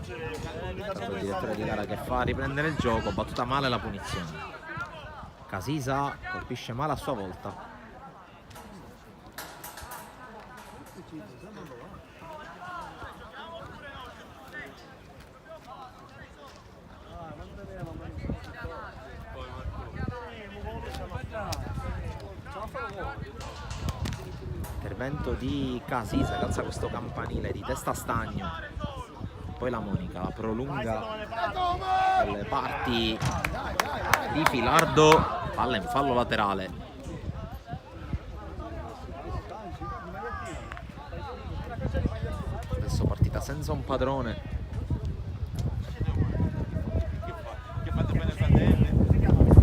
Il direttore di gara che fa riprendere il gioco, battuta male la punizione. Casisa colpisce male a sua volta. Intervento di Casisa che alza questo campanile di testa Stagno. Poi la Monica la prolunga dalle parti di Filardo, palla in fallo laterale. Adesso partita senza un padrone.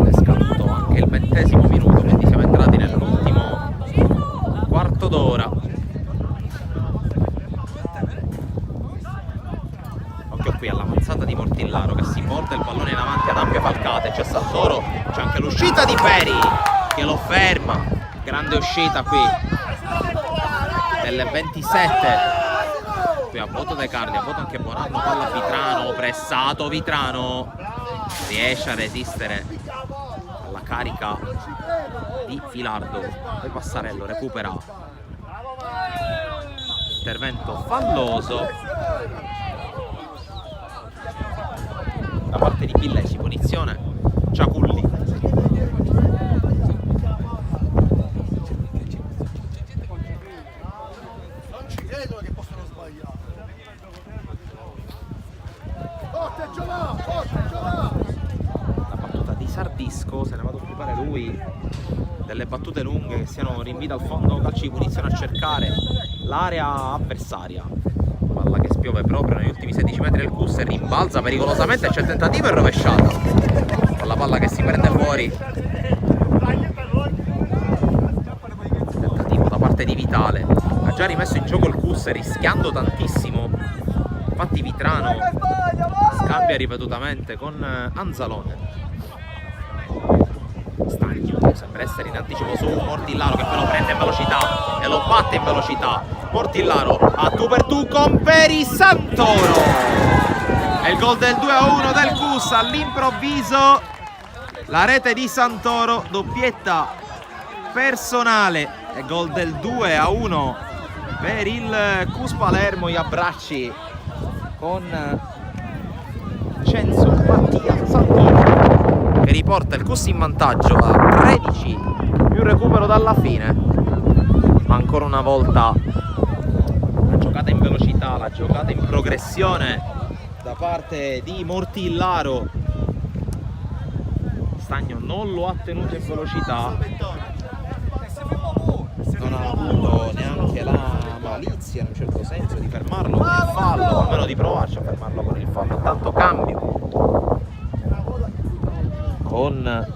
È scaduto anche il 20° minuto, quindi siamo entrati nell'ultimo quarto d'ora. Qui all'avanzata di Mortillaro che si porta il pallone in avanti ad ampie falcate, c'è Santoro, c'è anche l'uscita di Peri che lo ferma, grande uscita qui nelle 27, qui a voto De Carli, a voto anche Bonanno, palla Vitrano, pressato Vitrano, riesce a resistere alla carica di Filardo, poi Passarello recupera, intervento falloso da parte di Villeci, punizione Ciaculli. Non ci credo che possano sbagliare. Forte Giovanni, forte Giovanni. La battuta di Sardisco, se ne va ad occupare lui delle battute lunghe che siano rinvii dal fondo, calci di punizione a cercare l'area avversaria. Palla che spiove proprio negli ultimi 16 metri del Cus e rimbalza pericolosamente, c'è il tentativo e rovesciata con la palla che si prende fuori, tentativo da parte di Vitale, ha già rimesso in gioco il Cus rischiando tantissimo, infatti Vitrano scambia ripetutamente con Anzalone. Stagno, sembra essere in anticipo su Mortillaro, che però prende in velocità e lo batte in velocità. Mortillaro a tu per tu con Peri Santoro, è il gol del 2-1 del Cus. All'improvviso la rete di Santoro, doppietta personale e gol del 2-1 per il Cus Palermo. Gli abbracci con Censo Mattia Santoro, che riporta il Cus in vantaggio a 13 più recupero dalla fine, ma ancora una volta la giocata in velocità, la giocata in progressione da parte di Mortillaro. Stagno non lo ha tenuto in velocità, non ha avuto neanche la malizia in un certo senso di fermarlo con il fallo, o almeno di provarci a fermarlo con il fallo. Intanto cambio con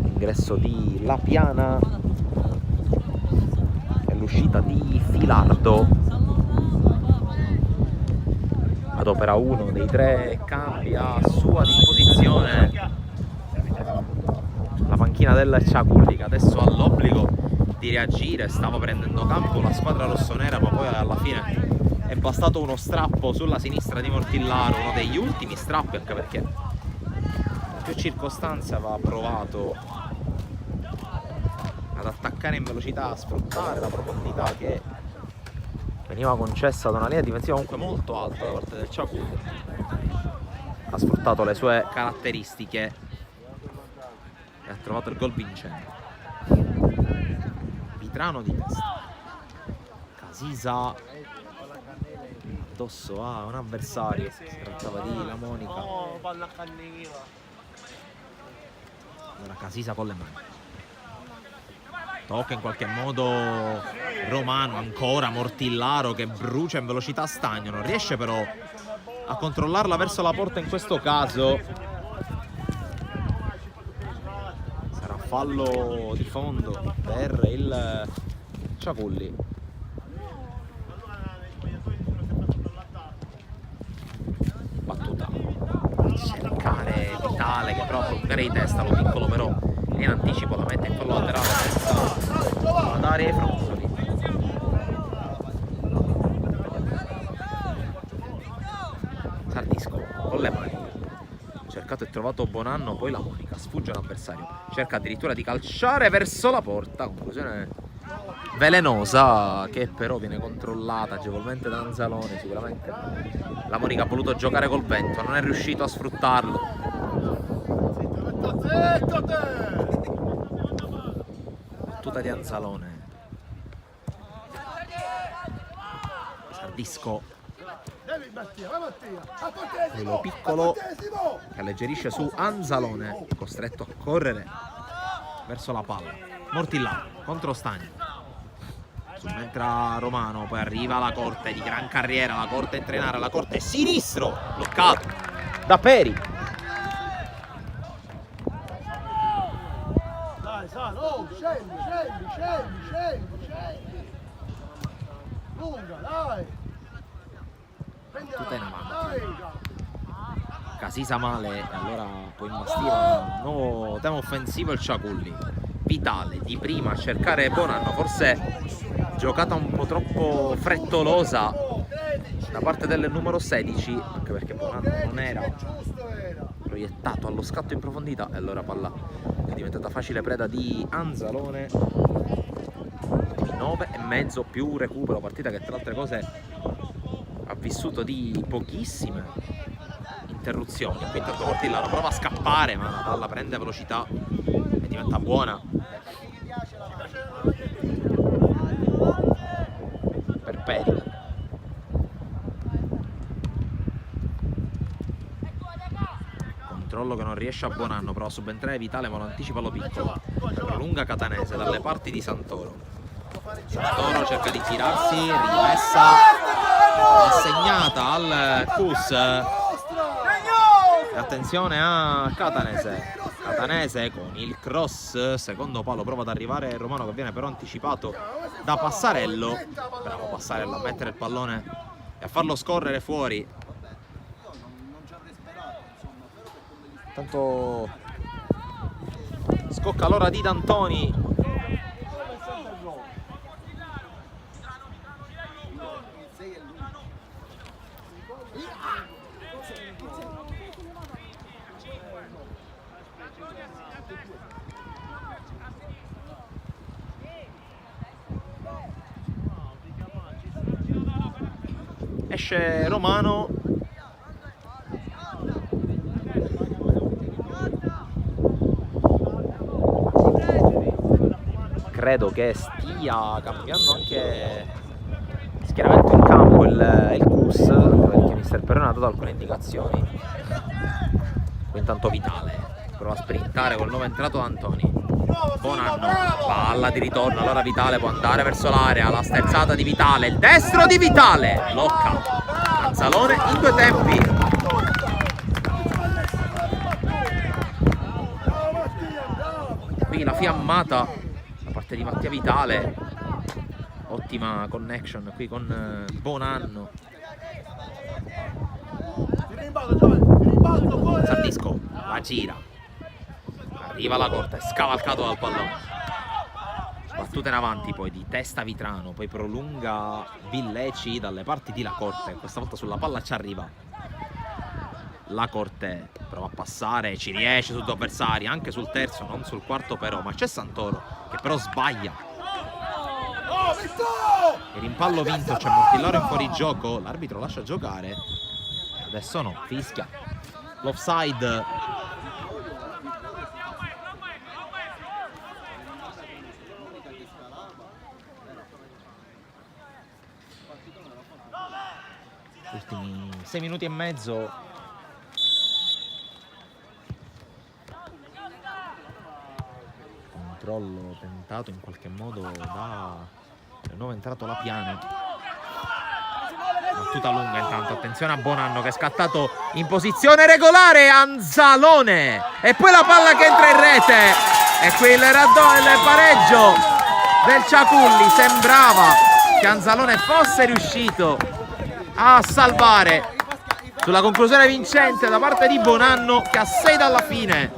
l'ingresso di La Piana e l'uscita di Filardo. Adopera uno dei tre cambi a sua disposizione la panchina del Ciaculli, che adesso ha l'obbligo di reagire. Stava prendendo campo la squadra rossonera, ma poi alla fine è bastato uno strappo sulla sinistra di Mortillaro, uno degli ultimi strappi, anche perché in più circostanze aveva provato ad attaccare in velocità, a sfruttare la profondità che veniva concessa da una linea difensiva comunque molto alta da parte del Ciaculli. Ha sfruttato le sue caratteristiche e ha trovato il gol vincente. Vitrano di testa, Casisa addosso a un avversario, si trattava di La Monica. Allora Casisa con le mani, tocca in qualche modo Romano, ancora Mortillaro che brucia in velocità Stagno, non riesce però a controllarla verso la porta in questo caso. Sarà fallo di fondo per il Ciaculli. Battuta, cercare Vitale che prova a bloccare di testa, lo piccolo però in anticipo la mette in fallo laterale senza dare ai fronzoli. Sardisco con le mani, cercato e trovato Bonanno, poi La Monica sfugge l'avversario, cerca addirittura di calciare verso la porta, conclusione velenosa che però viene controllata agevolmente da Anzalone. Sicuramente La Monica ha voluto giocare col vento, non è riuscito a sfruttarlo. Battuta di Anzalone, Sardisco, quello piccolo che alleggerisce su Anzalone, costretto a correre verso la palla. Mortillaro contro Stagno, subentra Romano, poi arriva la Corte di gran carriera, la Corte entra in area, la Corte sinistro, bloccato da Peri. Dai, Sano, scendi. Lunga, dai. Tutta in avanti. Casisa male e allora può imbastire un nuovo tema offensivo il Ciaculli. Vitale di prima a cercare Bonanno, forse giocata un po' troppo frettolosa da parte del numero 16, anche perché Bonanno non era proiettato allo scatto in profondità e allora palla è diventata facile preda di Anzalone. 9,5 più recupero, partita che tra le altre cose ha vissuto di pochissime interruzioni. Qui intanto Mortillaro prova a scappare, ma la palla prende velocità e diventa buona per Peri. Controllo che non riesce a Bonanno, però a subentrare Vitale, ma lo anticipa lo piccolo. Prolunga Catanese dalle parti di Santoro. Santoro cerca di girarsi, rimessa assegnata al Cus. E attenzione a Catanese. Catanese con il cross, secondo palo, prova ad arrivare Romano che viene però anticipato da Passarello. Bravo Passarello a mettere il pallone e a farlo scorrere fuori. Tanto Scocca l'ora di D'Antoni. Esce Romano. Credo che stia cambiando anche schieramento in campo il CUS, perché mister Perrone ha dato alcune indicazioni. Intanto Vitale prova a sprintare col nuovo entrato D'Antoni. Bonanno, palla di ritorno, allora Vitale può andare verso l'area, la sterzata di Vitale, il destro di Vitale, blocca Canzalone in due tempi. Qui la fiammata da parte di Mattia Vitale, ottima connection qui con Bonanno. Sardisco la gira, arriva alla corte, scavalcato dal pallone, battuta in avanti poi di testa Vitrano, poi prolunga Villeci dalle parti di La Corte, questa volta sulla palla ci arriva La Corte, prova a passare, ci riesce su due avversari, anche sul terzo, non sul quarto però, ma c'è Santoro che però sbaglia. Il rimpallo vinto, c'è Mortillaro in fuorigioco, l'arbitro lascia giocare, adesso no, fischia l'offside. Ultimi 6 minuti e mezzo. Controllo tentato in qualche modo da il nuovo entrato Lapiano. Battuta lunga intanto, attenzione a Bonanno che è scattato in posizione regolare, Anzalone, e poi la palla che entra in rete, e qui il pareggio del Ciaculli. Sembrava che Anzalone fosse riuscito a salvare sulla conclusione vincente da parte di Bonanno, che a 6 dalla fine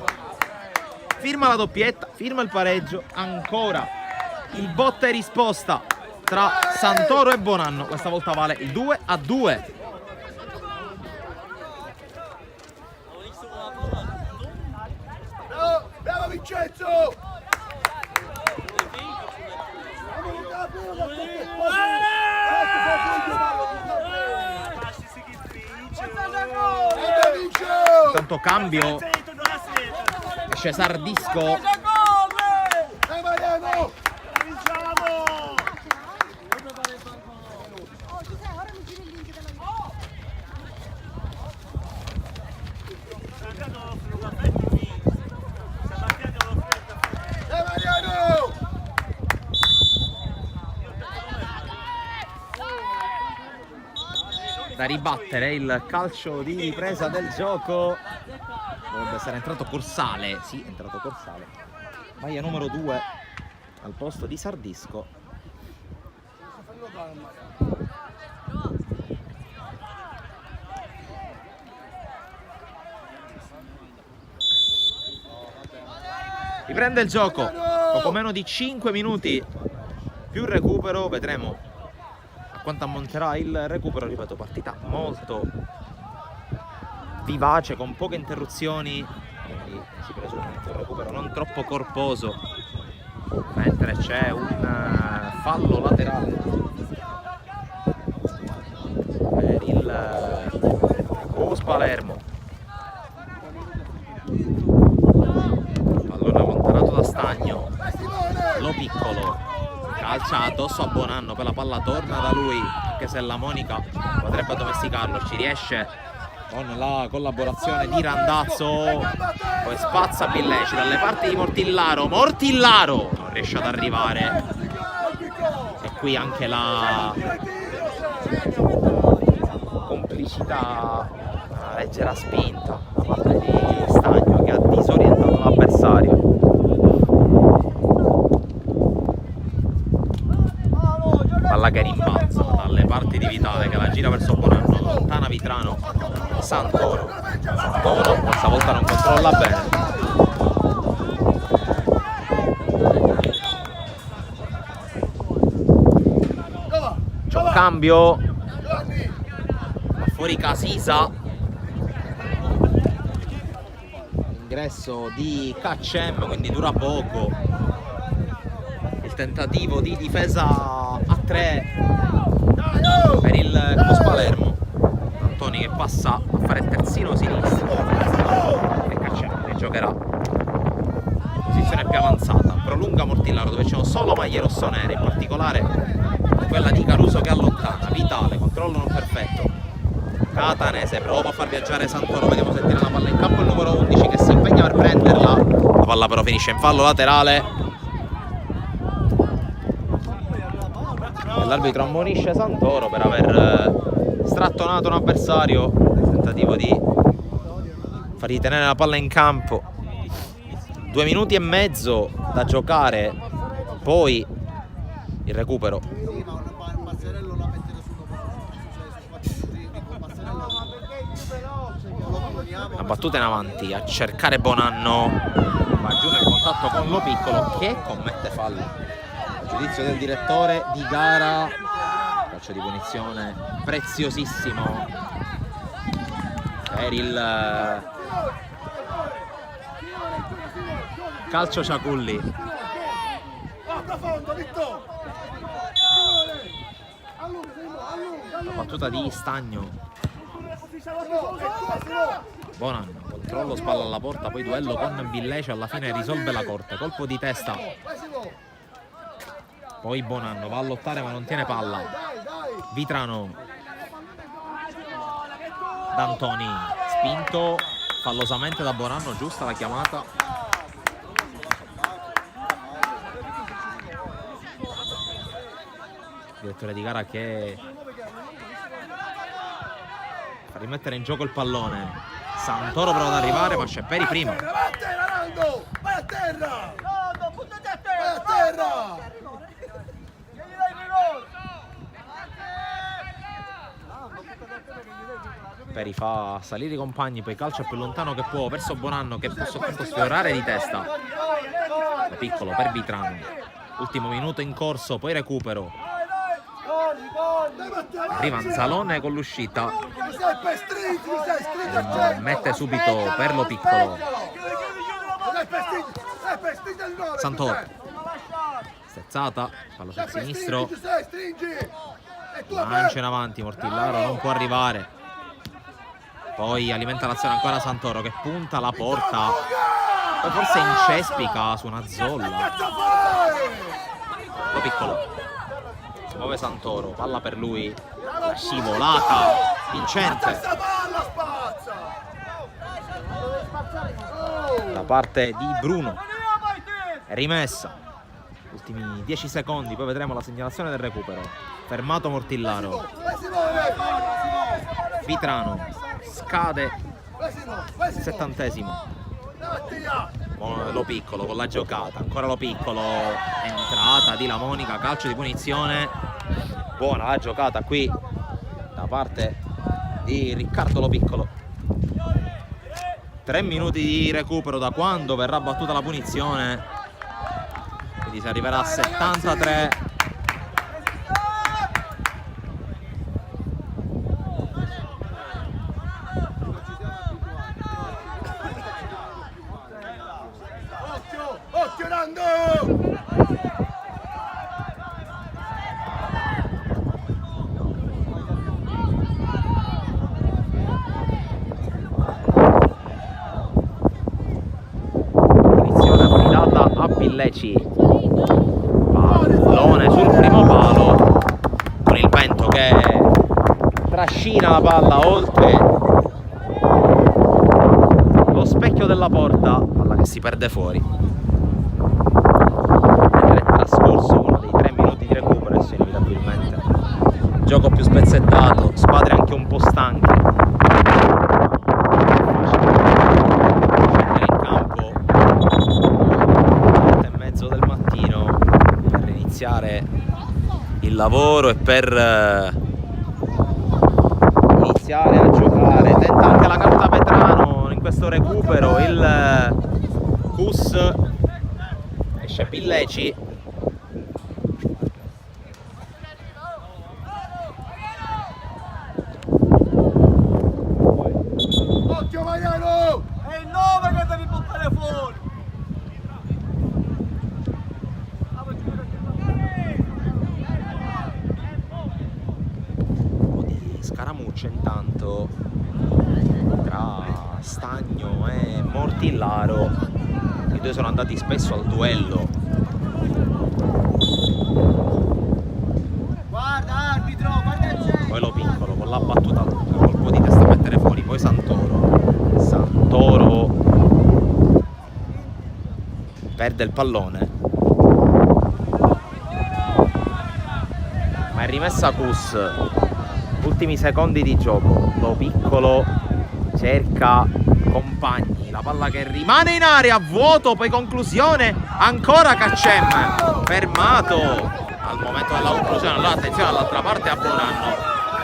firma la doppietta, firma il pareggio, ancora il botta e risposta tra Santoro e Bonanno, questa volta vale il 2-2. Bravo Vincenzo! Tanto cambio, esce Sardisco. Da ribattere il calcio di ripresa del gioco. Dovrebbe essere entrato Corsale. Sì, è entrato Corsale. Maglia numero 2 al posto di Sardisco. Riprende il gioco. Poco meno di 5 minuti più recupero. Vedremo quanto ammonterà il recupero. Ripeto, partita molto vivace, con poche interruzioni, quindi si presume un recupero non troppo corposo, mentre c'è un fallo laterale per il Cus Palermo. Pallone allontanato da Stagno, Lo Piccolo calcia addosso a Bonanno, poi la palla torna da lui, anche se la Monica potrebbe addomesticarlo, ci riesce con la collaborazione di Randazzo, poi spazza Villeci dalle parti di Mortillaro, Mortillaro non riesce ad arrivare, e qui anche la complicità, una leggera spinta da parte di Stagno che ha disorientato l'avversario. Palla che rimbalza dalle parti di Vitale che la gira verso Bonanno, lontana Vitrano, Santoro, questa volta non controlla bene. cambio, va fuori Casisa, ingresso di Kacem, quindi dura poco il tentativo di difesa a 3 per il Cos Palermo. Antoni che passa a fare il terzino sinistro e Kacem che giocherà posizione più avanzata, prolunga Mortillaro dove c'è solo maglie rossonere, in particolare quella di Caruso che allontana. Vitale, controllo non perfetto, Catanese prova a far viaggiare Santoro, vediamo se tira la palla in campo il numero 11 che si impegna per prenderla, la palla però finisce in fallo laterale e l'arbitro ammonisce Santoro per aver strattonato un avversario nel tentativo di far ritenere la palla in campo. 2 minuti e mezzo da giocare, poi il recupero. La battuta in avanti a cercare Bonanno, va giù nel contatto con Lo Piccolo che commette fallo. A giudizio del direttore di gara, calcio di punizione preziosissimo per il calcio Ciaculli. La battuta di Stagno. Bonanno, controllo, spalla alla porta, poi duello con Villece, alla fine risolve la corte, colpo di testa. Poi Bonanno va a lottare ma non tiene palla. Vitrano, D'Antoni, spinto fallosamente da Bonanno, giusta la chiamata. Direttore di gara che fa rimettere in gioco il pallone. Santoro prova ad arrivare, ma c'è Peri prima. Vai a terra, Nando! Vai a terra! Vai a terra! Peri fa salire i compagni, poi calcia più lontano che può verso Bonanno che può soltanto sfiorare di testa. Lo Piccolo per Vitrano. Ultimo minuto in corso, poi recupero. Arriva Anzalone con l'uscita, mette subito per Lo Piccolo. Santoro, stezzata, fallo sul sinistro, lancia in avanti, Mortillaro non può arrivare, poi alimenta l'azione ancora Santoro che punta la porta, poi forse incespica su una zolla. Lo Piccolo, muove Santoro, palla per lui, la scivolata vincente da parte di Bruno, è rimessa, ultimi 10 secondi, poi vedremo la segnalazione del recupero. Fermato Mortillaro, Vitrano, scade il 70°. Lo Piccolo con la giocata, ancora Lo Piccolo, entrata di La Monica, calcio di punizione, buona la giocata qui da parte di Riccardo Lo Piccolo. 3 minuti di recupero da quando verrà battuta la punizione, quindi si arriverà a 73. Occhio Nando! Punizione affidata a Villeci, pallone sul primo palo con il vento che trascina la palla oltre lo specchio della porta, palla che si perde fuori. Mentre è trascorso uno dei 3 minuti di recupero, adesso inevitabilmente gioco più spezzettato, squadre anche un po' stanche. Scendere in campo 8:30 del mattino per iniziare il lavoro e per iniziare a giocare. Tenta anche la carta Vetrano in questo recupero, il Cus, esce Villeci, intanto tra Stagno e Mortillaro, i due sono andati spesso al duello. Guarda arbitro, guarda il centro. Poi Lo Piccolo con la battuta, colpo di testa a mettere fuori, poi Santoro perde il pallone, ma è rimessa Cus. Ultimi secondi di gioco, Lo Piccolo cerca compagni, la palla che rimane in area, vuoto, poi conclusione, ancora Kaccem, fermato al momento della conclusione. Allora attenzione all'altra parte a Bonanno,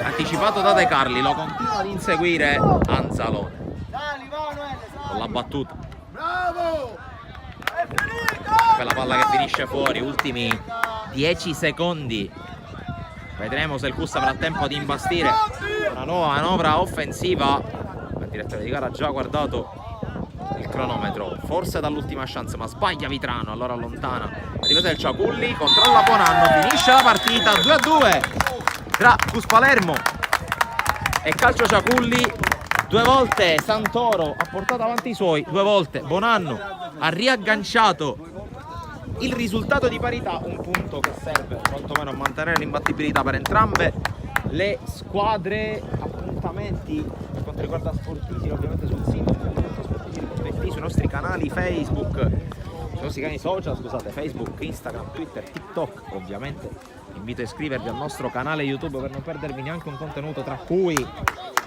anticipato da De Carli, lo continua ad inseguire Anzalone con la battuta. Bravo! Quella palla che finisce fuori, ultimi 10 secondi. Vedremo se il Cus avrà tempo di imbastire una nuova manovra offensiva. Il direttore di gara ha già guardato il cronometro, forse dall'ultima chance, ma sbaglia Vitrano, allora allontana la difesa del Ciaculli, controlla Bonanno, finisce la partita 2-2 tra Cus Palermo e Calcio Ciaculli. Due volte Santoro ha portato avanti i suoi, due volte Bonanno ha riagganciato il risultato di parità, un punto che serve quantomeno a mantenere l'imbattibilità per entrambe le squadre. Appuntamenti per quanto riguarda Sportivi ovviamente sul sito, sui nostri canali Facebook, sui nostri canali social, scusate, Facebook, Instagram, Twitter, TikTok. Ovviamente invito a iscrivervi al nostro canale YouTube per non perdervi neanche un contenuto, tra cui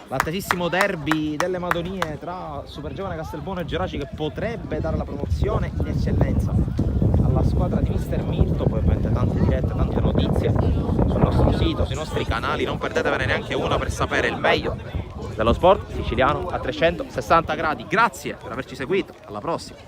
l'attesissimo derby delle Madonie tra Supergiovane Castelbuono e Geraci, che potrebbe dare la promozione in eccellenza alla squadra di Mister Mirto. Poi ovviamente tante dirette, tante notizie sul nostro sito, sui nostri canali, non perdetevene neanche una per sapere il meglio dello sport siciliano a 360 gradi. Grazie per averci seguito, alla prossima.